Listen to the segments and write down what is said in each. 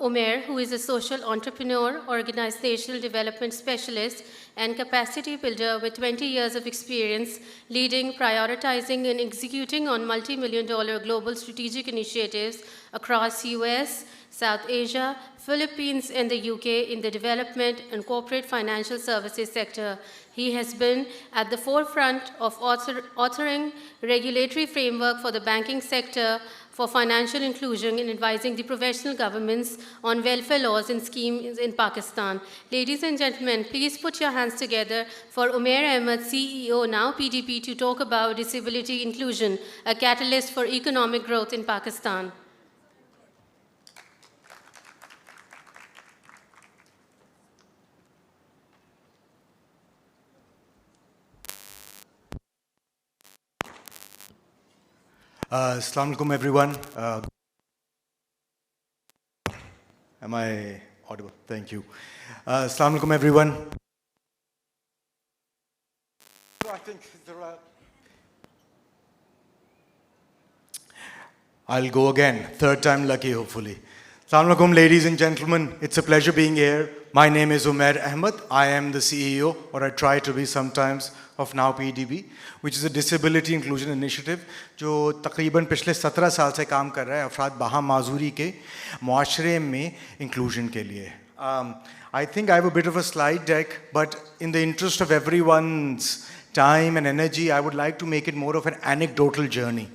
Umair, who is a social entrepreneur, organizational development specialist, and capacity builder with 20 years of experience leading, prioritizing, and executing on multi-million-dollar global strategic initiatives across US, South Asia, Philippines, and the UK in the development and corporate financial services sector. He has been at the forefront of authoring regulatory framework for the banking sector for financial inclusion and advising the professional governments on welfare laws and schemes in Pakistan. Ladies and gentlemen, please put your hands together for Umair Ahmed, CEO, now PDP, to talk about disability inclusion, a catalyst for economic growth in Pakistan. Assalamu alaikum, everyone. Am I audible? Thank you. Assalamu alaikum, everyone. I think I'll go again, third time lucky, hopefully. Assalamu alaikum, ladies and gentlemen. It's a pleasure being here. My name is Umair Ahmed. I am the CEO, or I try to be sometimes, of Now PDB, which is a disability inclusion initiative जो तकरीबन पिछले 17 साल से काम कर रहा है अफराद बाहा माजूरी के मुआशरे में inclusion के लिए. I think I have a bit of a slide deck, but in the interest of everyone's time and energy, I would like to make it more of an anecdotal journey.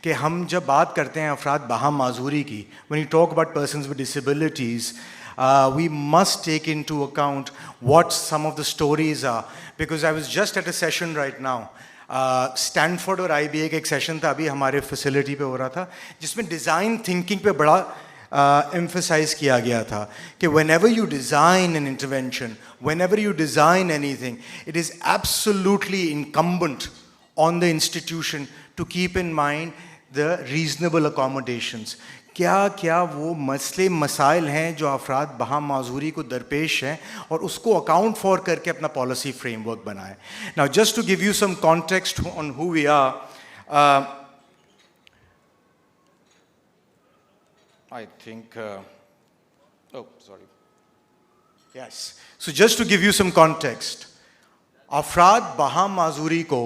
कि हम जब बात करते हैं अफराद बाहा माजूरी की, when you talk about persons with disabilities, we must take into account what some of the stories are. Because I was just at a session right now. Stanford और IBA का एक सेशन था अभी हमारे फैसिलिटी पे हो रहा था जिसमें डिज़ाइन थिंकिंग पे बड़ा emphasize किया गया था कि whenever you design an intervention, whenever you design anything, it is absolutely incumbent on the institution to keep in mind the reasonable accommodations. क्या क्या वो मसले मसाइल हैं जो अफराद बाहा माजूरी को दरपेश हैं और उसको अकाउंट फॉर करके अपना पॉलिसी फ्रेमवर्क बनाए. Now just to give you some context on who we are, I think, yes. So just to give you some context, अफराद बाहा माजूरी को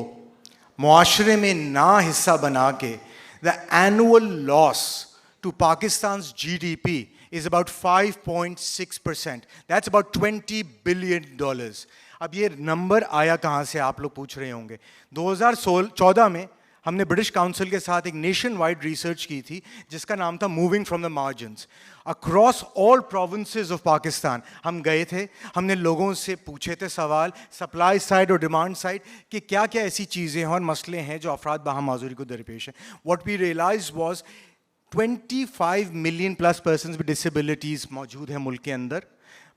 मुआशरे में ना हिस्सा बना के the annual loss to Pakistan's GDP is about 5.6%. That's about $20 billion. अब ये नंबर आया कहाँ से आप लोग पूछ रहे होंगे. 2014 में हमने ब्रिटिश काउंसिल के साथ एक नेशन वाइड रिसर्च की थी जिसका नाम था moving from the margins. Across all provinces of Pakistan हम गए थे, हमने लोगों से पूछे थे सवाल सप्लाई साइड और डिमांड साइड कि क्या क्या ऐसी चीज़ें हैं और मसले हैं जो अफराद बाहा माजूरी को दरपेश हैं. What we realise was 25 million plus persons with disabilities मौजूद हैं मुल्क के अंदर.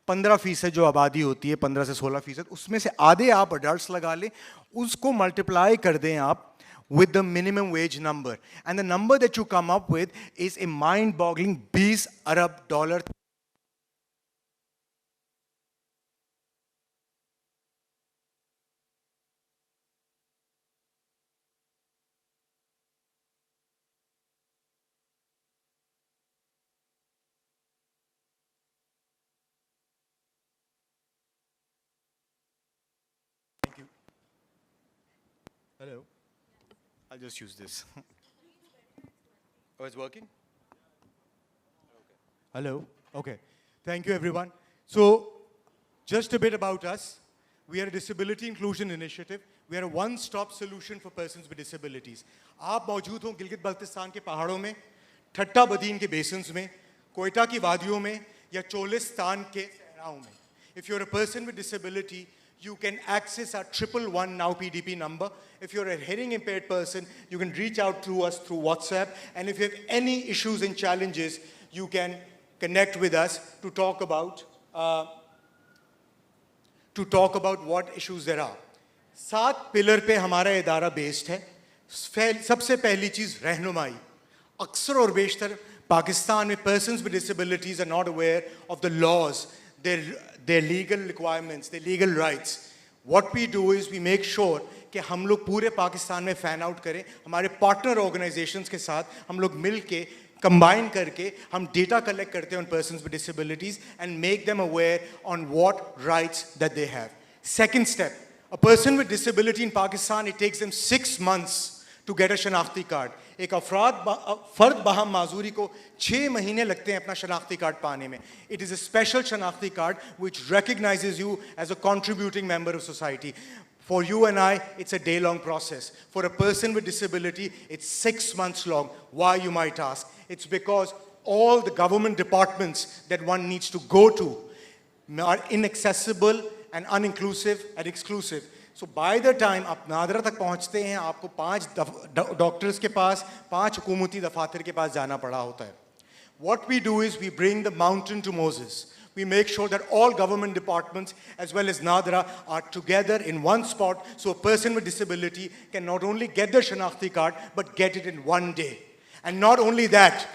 15% जो आबादी होती है, 15 से 16%, उसमें से आधे आप अडल्ट लगा लें, उसको मल्टीप्लाई कर दें आप with the minimum wage number, and the number that you come up with is a mind-boggling $20 Arab. Thank you. Hello. I'll just use this. Oh, it's working? Okay. Hello? Okay. Thank you, everyone. So, just a bit about us. We are a disability inclusion initiative. We are a one-stop solution for persons with disabilities. आप मौजूद हो गिलगित बल्तिस्तान के पहाड़ों में, ठट्टा बदीन के बेसन्स में, कोयटा की वादियों में, या चोलिस्तान के सहराओं में. If you're a person with disability, you can access our 111 Now PDP number. If you're a hearing impaired person, you can reach out to us through WhatsApp. And if you have any issues and challenges, you can connect with us to talk about what issues there are. 7 pillar पे हमारा इदारा based है. सबसे पहली चीज़ रहनुमाई. अक्सर और बेशतर पाकिस्तान में persons with disabilities are not aware of the laws, their legal requirements, their legal rights. What we do is we make sure कि हम लोग पूरे पाकिस्तान में फैन आउट करें. हमारे पार्टनर ऑर्गेनाइजेशंस के साथ हम लोग मिल के कंबाइन करके हम डेटा कलेक्ट करते हैं on persons with disabilities and make them aware on what rights that they have. Second step, a person with disability in Pakistan, it takes them 6 months to get a शनाख्ती card. एक फर्द बहम माजूरी को 6 महीने लगते हैं अपना शनाख्ती कार्ड पाने में. It is a special शनाख्ती card which recognizes you as a contributing member of society. For you and I, it's a day-long process. For a person with disability, it's 6 months long. Why, you might ask? It's because all the government departments that one needs to go to are inaccessible and uninclusive and exclusive. So by the time आप नादरा तक पहुंचते हैं, आपको 5 doctors के पास, 5 हुकूमती दफातर के पास जाना पड़ा होता है. What we do is we bring the mountain to Moses. We make sure that all government departments as well as Nadra are together in one spot so a person with disability can not only get their Shanakhti card but get it in one day. And not only that,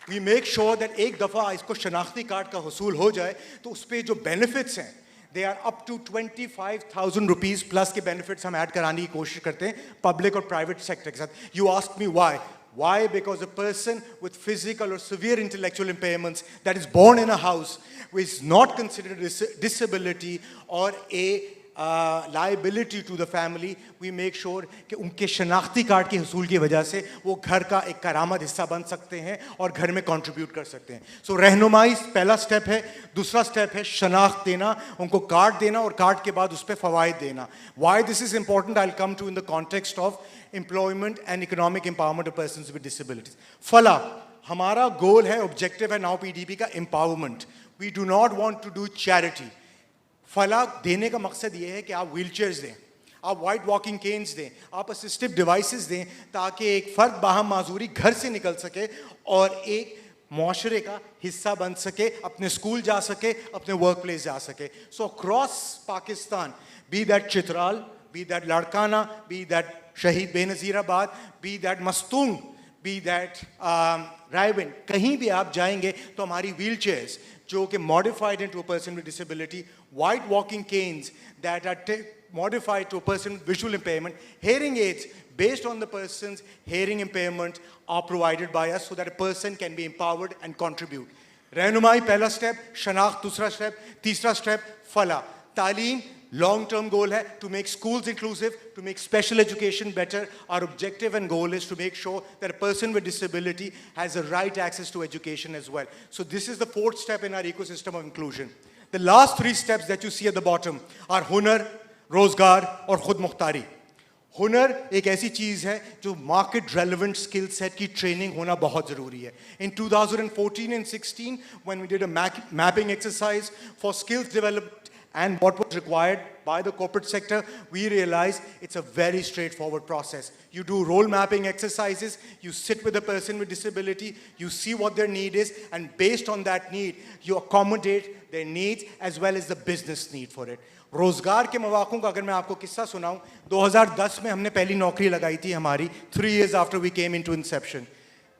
we make sure that एक दफ़ा इसको शनाख्ती card का हुसूल हो जाए तो उस पे जो benefits हैं, they are up to 25,000 rupees plus के benefits हम add कराने की कोशिश करते हैं public और private sector के साथ. You ask me why? Why? Because a person with physical or severe intellectual impairments that is born in a house is not considered a disability or a liability to the family. We make sure कि उनके शनाख्ती card के हुसूल की वजह से वो घर का एक करामत हिस्सा बन सकते हैं और घर में कंट्रीब्यूट कर सकते हैं. सो रहनुमाई पहला स्टेप है. दूसरा स्टेप है शनाख्त देना, उनको कार्ड देना और कार्ड के बाद उस पर फ़वाइद देना. Why this is important, I'll come to in the context of employment and economic empowerment of persons with disabilities. फला, हमारा गोल है, ऑब्जेक्टिव है नाउ पीडीपी का empowerment. We do not want to do charity. फला देने का मकसद ये है कि आप व्हील चेयर्स दें, आप वाइट वॉकिंग केन्स दें, आप असिस्टिव डिवाइसेस दें ताकि एक फ़र्द बाहम माजूरी घर से निकल सके और एक माशरे का हिस्सा बन सके, अपने स्कूल जा सके, अपने वर्क प्लेस जा सके. So across Pakistan, be that Chitral, be that Larkana, be that Shaheed Benazirabad, be that Mastung, be that Raiwind, कहीं भी आप जाएंगे तो हमारी व्हील चेयर्स जो कि modified into a person with disability, white walking canes that are modified to a person with visual impairment, hearing aids based on the person's hearing impairment are provided by us so that a person can be empowered and contribute. रहनुमाई पहला step, शनाख्त दूसरा step, तीसरा step फला. तालीम long term goal है to make schools inclusive, to make special education better. Our objective and goal is to make sure that a person with disability has the right access to education as well. So this is the fourth step in our ecosystem of inclusion. The last 3 steps that you see at the bottom are हुनर, रोजगार और खुद मुख्तारी. हुनर एक ऐसी चीज़ है जो market relevant skill set की ट्रेनिंग होना बहुत ज़रूरी है. In 2014 and 16, when we did a mapping exercise for skills development and what was required by the corporate sector, we realized it's a very straightforward process. You do role mapping exercises, you sit with a person with disability, you see what their need is, and based on that need, you accommodate their needs as well as the business need for it. रोज़गार के मौक़ों का अगर मैं आपको किस्सा सुनाऊं, 2010 में हमने पहली नौकरी लगाई थी हमारी, 3 years after we came into inception.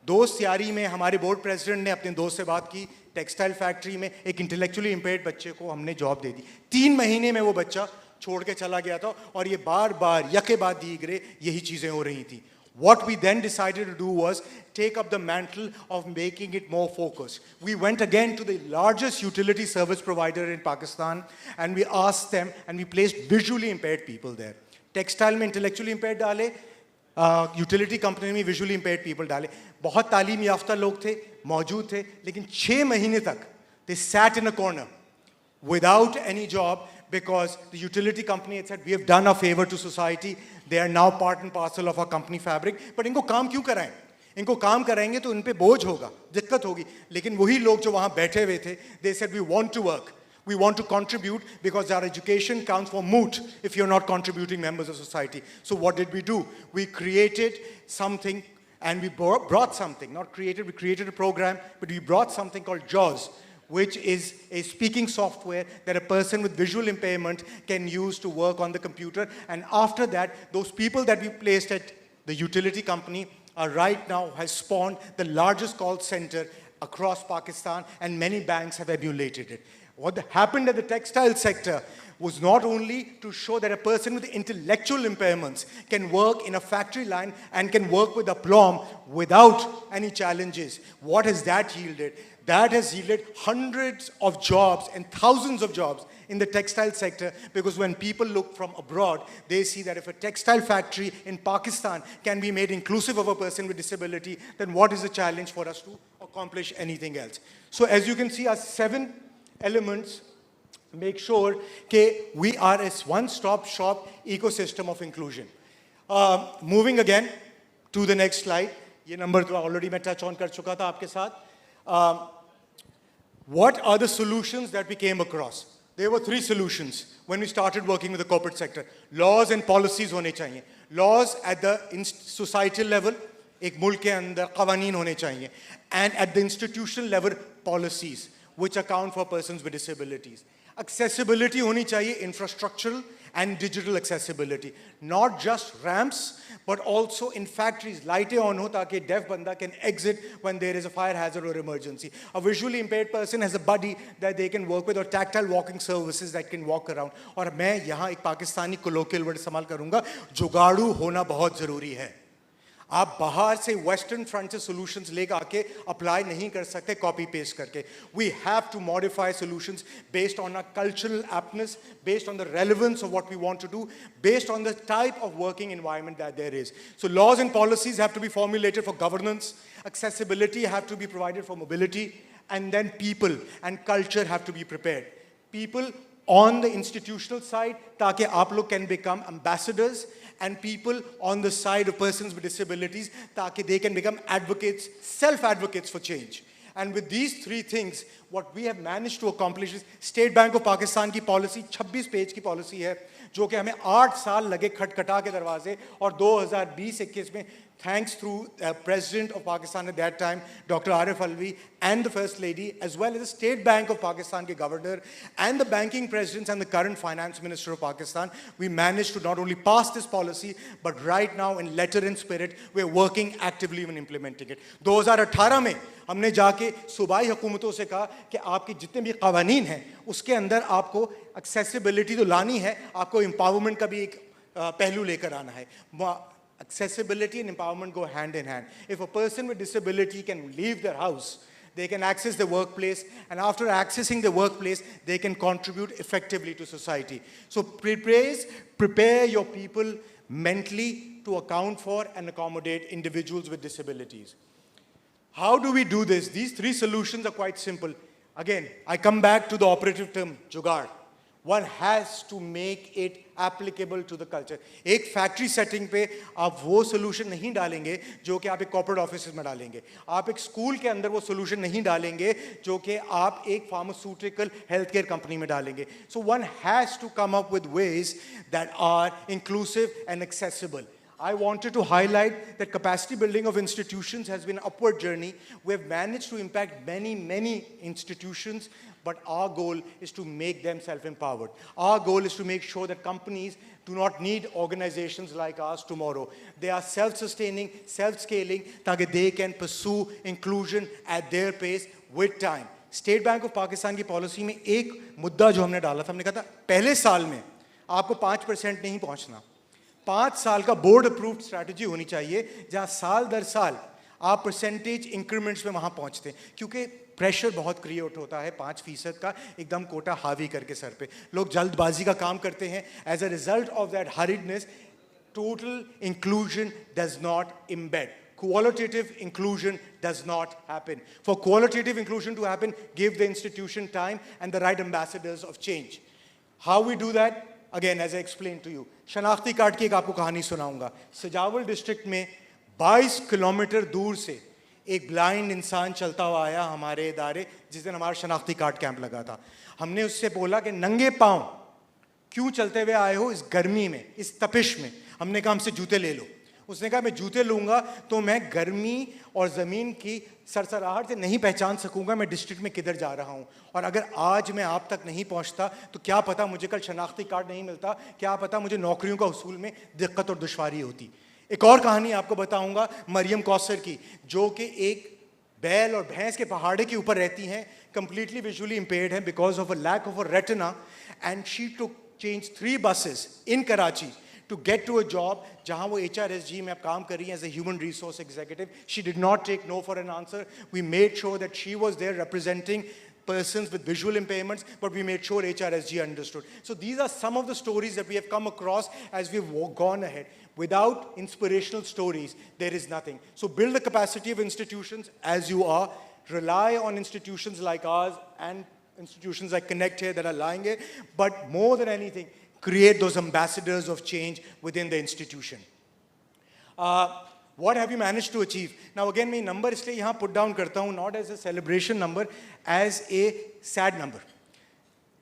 दोस्त यारी में हमारे बोर्ड प्रेसिडेंट ने अपने दोस्त से बात की, टेक्सटाइल फैक्ट्री में एक इंटेलेक्चुअली इम्पेयर्ड बच्चे को हमने जॉब दे दी. 3 महीने में वो बच्चा छोड़ के चला गया था और ये बार बार यके बाद दीगरे यही चीज़ें हो रही थी. What we then decided to do was take up the mantle of making it more focused. We went again to the largest utility service provider in Pakistan and we asked them and we placed visually impaired people there. Textile में intellectually impaired डाले, utility company में visually impaired people डाले. बहुत तालीम याफ्ता लोग थे, मौजूद थे, लेकिन 6 महीने तक they sat in a corner without any job because the utility company had said we have done a favor to society, they are now part and parcel of our company fabric. but इनको काम क्यों कराएं? इनको काम कराएंगे तो इन पे बोझ होगा, दिक्कत होगी. लेकिन वही लोग जो वहाँ बैठे हुए थे, they said we want to work, we want to contribute because our education counts for moot if you're not contributing members of society. So what did we do? We created something and we brought something, not created, we created a program, but we brought something called JAWS, which is a speaking software that a person with visual impairment can use to work on the computer. And after that, those people that we placed at the utility company are right now has spawned the largest call center across Pakistan and many banks have emulated it. what happened at the textile sector was not only to show that a person with intellectual impairments can work in a factory line and can work with aplomb without any challenges. What has that yielded? That has yielded hundreds of jobs and thousands of jobs in the textile sector, because when people look from abroad, they see that if a textile factory in Pakistan can be made inclusive of a person with disability, then what is the challenge for us to accomplish anything else? So as you can see, our 7 elements make sure that we are a one-stop shop ecosystem of inclusion. Moving again to the next slide. ये number तो already मैं touch on कर चुका था आपके साथ. What are the solutions that we came across? There were 3 solutions when we started working with the corporate sector. Laws and policies होने चाहिए. Laws at the societal level, एक मुल्क के अंदर क़वानीन होने चाहिए. And at the institutional level, policies which account for persons with disabilities. Accessibility honi chahiye, infrastructural and digital accessibility. Not just ramps, but also in factories, lights on ho taaki deaf banda can exit when there is a fire hazard or emergency. A visually impaired person has a buddy that they can work with, or tactile walking services that can walk around. और मैं यहाँ एक Pakistani colloquial word इस्तेमाल करूँगा, जुगाड़ू होना बहुत ज़रूरी है. आप बाहर से वेस्टर्न फ्रंट से सॉल्यूशंस लेकर आके अप्लाई नहीं कर सकते कॉपी पेस्ट करके. We have to modify solutions based on a cultural aptness, based on the relevance of what we want to do, based on the type of working environment that there is. So laws and policies have to be formulated for governance, accessibility have to be provided for mobility, and then people and culture have to be prepared. People on the institutional side ताकि आप लोग can become ambassadors, and people on the side of persons with disabilities ताकि they can become advocates, self-advocates for change. And with these 3 things, what we have managed to accomplish is State Bank of Pakistan की policy 26 page की policy है, जो कि हमें 8 साल लगे खटखटा के दरवाजे, और 2020-21 में thanks through President of Pakistan at that time, Dr. Arif Alvi, and the First Lady, as well as the State Bank of Pakistan ke Governor, and the banking presidents and the current Finance Minister of Pakistan, we managed to not only pass this policy, but right now in letter and spirit, we're working actively in implementing it. 2018 में हमने जाके सूबाई हुकूमतों से कहा कि आपके जितने भी क़वानीन हैं, उसके अंदर आपको accessibility तो लानी है, आपको empowerment का भी एक पहलू लेकर आना है. Accessibility and empowerment go hand in hand. If a person with disability can leave their house, they can access the workplace, and after accessing the workplace, they can contribute effectively to society. So prepare your people mentally to account for and accommodate individuals with disabilities. How do we do this? These 3 solutions are quite simple. Again, I come back to the operative term, jugaad. One has to make it applicable to the culture. एक factory setting पे आप वो solution नहीं डालेंगे जो कि आप एक कॉर्पोरेट ऑफिस में डालेंगे. आप एक स्कूल के अंदर वो सोल्यूशन नहीं डालेंगे जो कि आप एक फार्मास्यूटिकल हेल्थ केयर कंपनी में डालेंगे. So one has to come up with ways that are inclusive and accessible. I wanted to highlight that capacity building of institutions has been an upward journey. We have managed to impact many institutions, but our goal is to make them self-empowered. Our goal is to make sure that companies do not need organizations like ours tomorrow. They are self-sustaining, self-scaling, ताकि they can pursue inclusion at their pace with time. State Bank of Pakistan की policy में एक मुद्दा जो हमने डाला था, हमने कहा था पहले साल में आपको 5% नहीं पहुंचना. 5 साल का बोर्ड अप्रूव्ड स्ट्रैटेजी होनी चाहिए जहां साल दर साल आप परसेंटेज इंक्रीमेंट्स में वहां पहुंचते हैं, क्योंकि प्रेशर बहुत क्रिएट होता है 5% का एकदम कोटा हावी करके सर पे. लोग जल्दबाजी का काम करते हैं. As a result of that hurriedness, total inclusion does not embed. Qualitative inclusion does not happen. For qualitative inclusion to happen, give the institution time and the right ambassadors of change. How we do that? Again, as I explained to you, शनाख्ती card की एक आपको कहानी सुनाऊंगा. सजावल district में 22 kilometre दूर से एक ब्लाइंड इंसान चलता हुआ आया हमारे इदारे, जिस दिन हमारा शनाख्ती कार्ड कैंप लगा था. हमने उससे बोला कि नंगे पांव क्यों चलते हुए आए हो इस गर्मी में, इस तपिश में. हमने कहा हमसे जूते ले लो. उसने कहा मैं जूते लूँगा तो मैं गर्मी और ज़मीन की सरसराहट से नहीं पहचान सकूँगा मैं डिस्ट्रिक्ट में किधर जा रहा हूँ. और अगर आज मैं आप तक नहीं पहुँचता तो क्या पता मुझे कल शनाख्ती कार्ड नहीं मिलता, क्या पता मुझे नौकरियों का उसूल में दिक्कत और दुश्वारी होती. एक और कहानी आपको बताऊँगा मरियम कौसर की, जो कि एक बैल और भैंस के पहाड़े के ऊपर रहती हैं. completely visually impaired हैं because of a lack of a retina, and she changed 3 buses in Karachi to get to a job जहाँ वो HRSG में अब काम कर रही हैं as a human resource executive. She did not take no for an answer. We made sure that she was there representing persons with visual impairments, but we made sure HRSG understood. So these are some of the stories that we have come across as we've gone ahead. Without inspirational stories, there is nothing. So build the capacity of institutions as you are. Rely on institutions like ours and institutions like Connect here that are lying here. But more than anything, create those ambassadors of change within the institution. What have you managed to achieve? Now again, मैं number इसलिए यहाँ put down करता हूँ, not as a celebration number, as a sad number.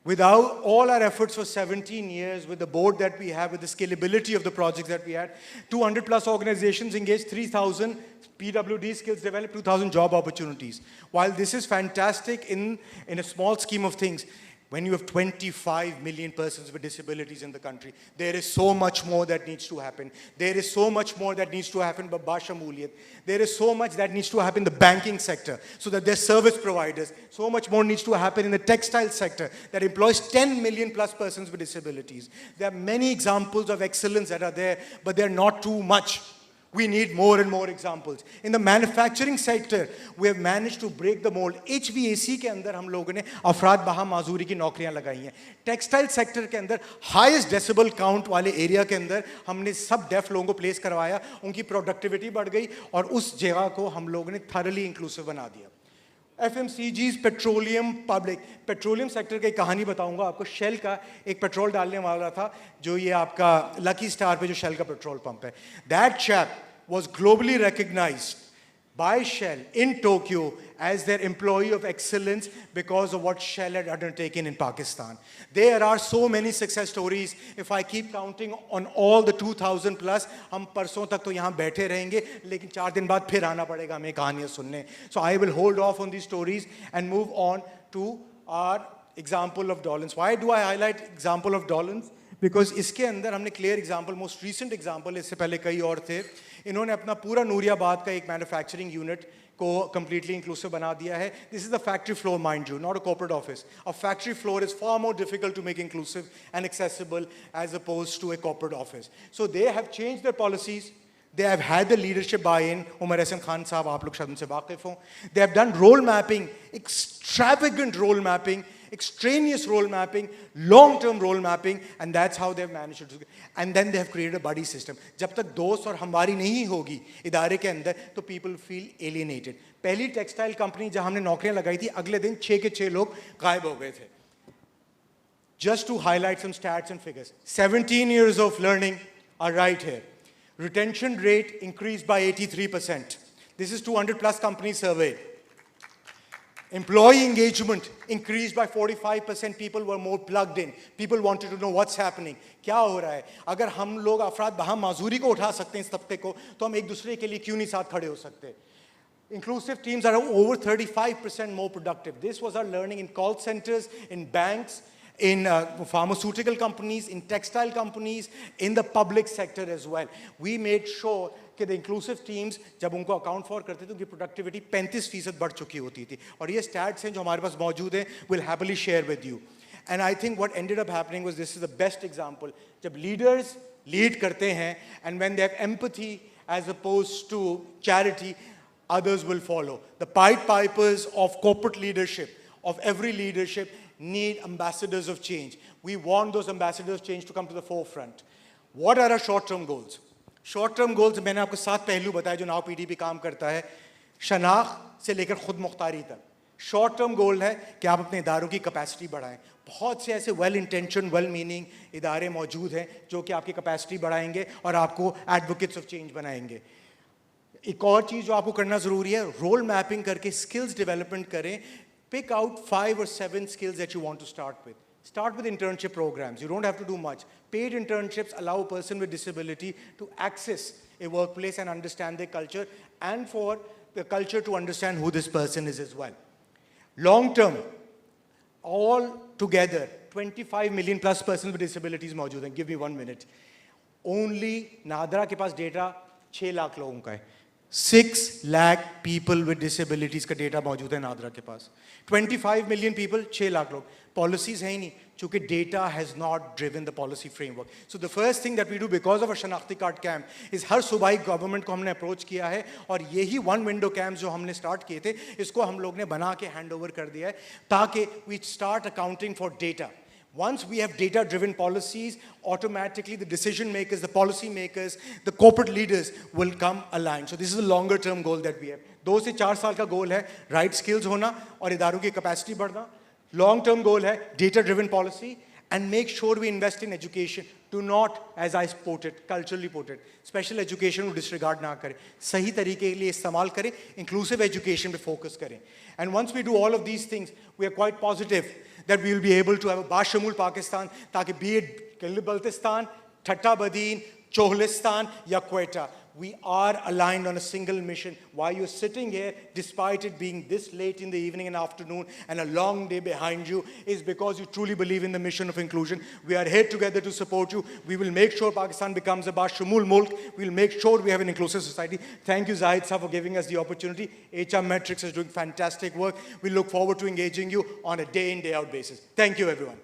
Without all our efforts for 17 years, with the board that we have, with the scalability of the projects that we had, 200 plus organizations engaged, 3,000 PWD skills developed, 2,000 job opportunities. While this is fantastic in a small scheme of things, when you have 25 million persons with disabilities in the country, there is so much more that needs to happen. There is so much more that needs to happen Bashamuliyat. There is so much that needs to happen in the banking sector, so that there's service providers. So much more needs to happen in the textile sector that employs 10 million plus persons with disabilities. There are many examples of excellence that are there, but they're not too much. We need more and more examples. In the manufacturing sector, we have managed to break the mold. HVAC के अंदर हम लोगों ने अफराद बहा माजूरी की नौकरियां लगाई हैं. टेक्सटाइल सेक्टर के अंदर हाईएस्ट डेसिबल काउंट वाले एरिया के अंदर हमने सब डेफ लोगों को प्लेस करवाया. उनकी प्रोडक्टिविटी बढ़ गई और उस जगह को हम लोगों ने थॉरली इंक्लूसिव बना दिया. FMCGs, पेट्रोलियम सेक्टर की कहानी बताऊंगा आपको. शेल का एक पेट्रोल डालने वाला था जो ये आपका लकी स्टार पे जो शेल का पेट्रोल पंप है. That chap was globally recognized by Shell in Tokyo as their employee of excellence because of what Shell had undertaken in Pakistan. There are so many success stories. If I keep counting on all the 2,000 plus, हम परसों तक तो यहाँ बैठे रहेंगे, लेकिन 4 दिन बाद फिर आना पड़ेगा हमें कहानियाँ सुनने. So I will hold off on these stories and move on to our example of Dolans. Why do I highlight example of Dolans? Because इसके अंदर हमने clear example, most recent example, इससे पहले कई और थे. इन्होंने अपना पूरा नूरियाबाद का एक मैन्युफैक्चरिंग यूनिट को completely inclusive बना दिया है. This is the factory floor, mind you, not a corporate office. A factory floor is far more difficult to make inclusive and accessible as opposed to a corporate office. So they have changed their policies. They have had the leadership buy-in. Umar Ehsan Khan साहब आप लोग शायद उनसे वाकिफ हों. They have done role mapping, extravagant role mapping, extraneous role mapping, long-term role mapping, and that's how they've managed to do it. And then they have created a buddy system. जब तक दोस्त और हमवारी नहीं होगी इदारे के अंदर, तो people feel alienated. पहली टेक्सटाइल कंपनी जहां हमने नौकरियां लगाई थी, अगले दिन 6 के 6 लोग गायब हो गए थे. Just to highlight some stats and figures, 17 years of learning are right here. Retention rate increased by 83%. This is 200 plus companies surveyed. Employee engagement increased by 45%. People were more plugged in. People wanted to know what's happening. क्या हो रहा है? अगर हम लोग अफराद बहा माजूरी को उठा सकते हैं इस तबके को, तो हम एक दूसरे के लिए क्यों नहीं साथ खड़े हो सकते? Inclusive teams are over 35% more productive. This was our learning in call centers, in banks, in pharmaceutical companies, in textile companies, in the public sector as well. We made sure कि the inclusive teams जब उनको account for करते थे, उनकी productivity 35% बढ़ चुकी होती थी. और ये stats हैं जो हमारे पास मौजूद हैं, we'll happily share with you. And I think what ended up happening was, this is the best example. जब leaders lead करते हैं, and when they have empathy as opposed to charity, others will follow. The Pied Pipers of corporate leadership, of every leadership, need ambassadors of change. We want those ambassadors of change to come to the forefront. What are our short-term goals? Short-term goals, मैंने आपको 7 पहलू बताए जो now PD पे काम करता है. शनाख्त से लेकर खुद मुख्तारी तक. Short-term goal है कि आप अपने इदारों की कैपेसिटी बढ़ाएं. बहुत से ऐसे वेल इंटेंशन, वेल मीनिंग इदारे मौजूद हैं जो कि आपकी कैपेसिटी बढ़ाएंगे और आपको एडवोकेट्स ऑफ चेंज बनाएंगे. एक और चीज़ जो आपको करना ज़रूरी है, रोल मैपिंग करके स्किल्स डेवलपमेंट करें. Pick out 5 or 7 skills that you want to start with. Start with internship programs. You don't have to do much. Paid internships allow a person with disability to access a workplace and understand their culture, and for the culture to understand who this person is as well. Long term, all together, 25 million plus persons with disabilities मौजूद हैं. Give me 1 minute. Only NADRA के पास data 6 lakh लोगों का है. 6 lakh people with disabilities का data मौजूद है नादरा के पास. 25 million people, 6 lakh लोग. Policies है ही नहीं, चूंकि data has not driven the policy framework. So the first thing that we do because of a शनाख्ती कार्ड कैंप is हर सुबाई गवर्नमेंट को हमने अप्रोच किया है और यही वन विंडो कैंप जो हमने स्टार्ट किए थे इसको हम लोग ने बना के हैंड ओवर कर दिया है ताकि we start accounting for data. Once we have data-driven policies, automatically the decision makers, the policy makers, the corporate leaders will come aligned. So this is a longer-term goal that we have. 2 से 4 साल का गोल है right skills होना और इदारों की capacity बढ़ना. Long-term goal है data-driven policy and make sure we invest in education. Do not, as I put it, culturally put it, special education को disregard ना करें. सही तरीके के लिए इस्तेमाल करें, inclusive education पे focus करें. And once we do all of these things, we are quite positive that we will be able to have a Bashamul Pakistan, ताकि be it Gilgit-Baltistan, Thatta Badin, Chohlistan या Quetta. We are aligned on a single mission. Why you're sitting here, despite it being this late in the evening and afternoon and a long day behind you, is because you truly believe in the mission of inclusion. We are here together to support you. We will make sure Pakistan becomes a Bashumul Mulk. We will make sure we have an inclusive society. Thank you, Zahid Sir, for giving us the opportunity. HR Metrics is doing fantastic work. We look forward to engaging you on a day in, day out basis. Thank you, everyone.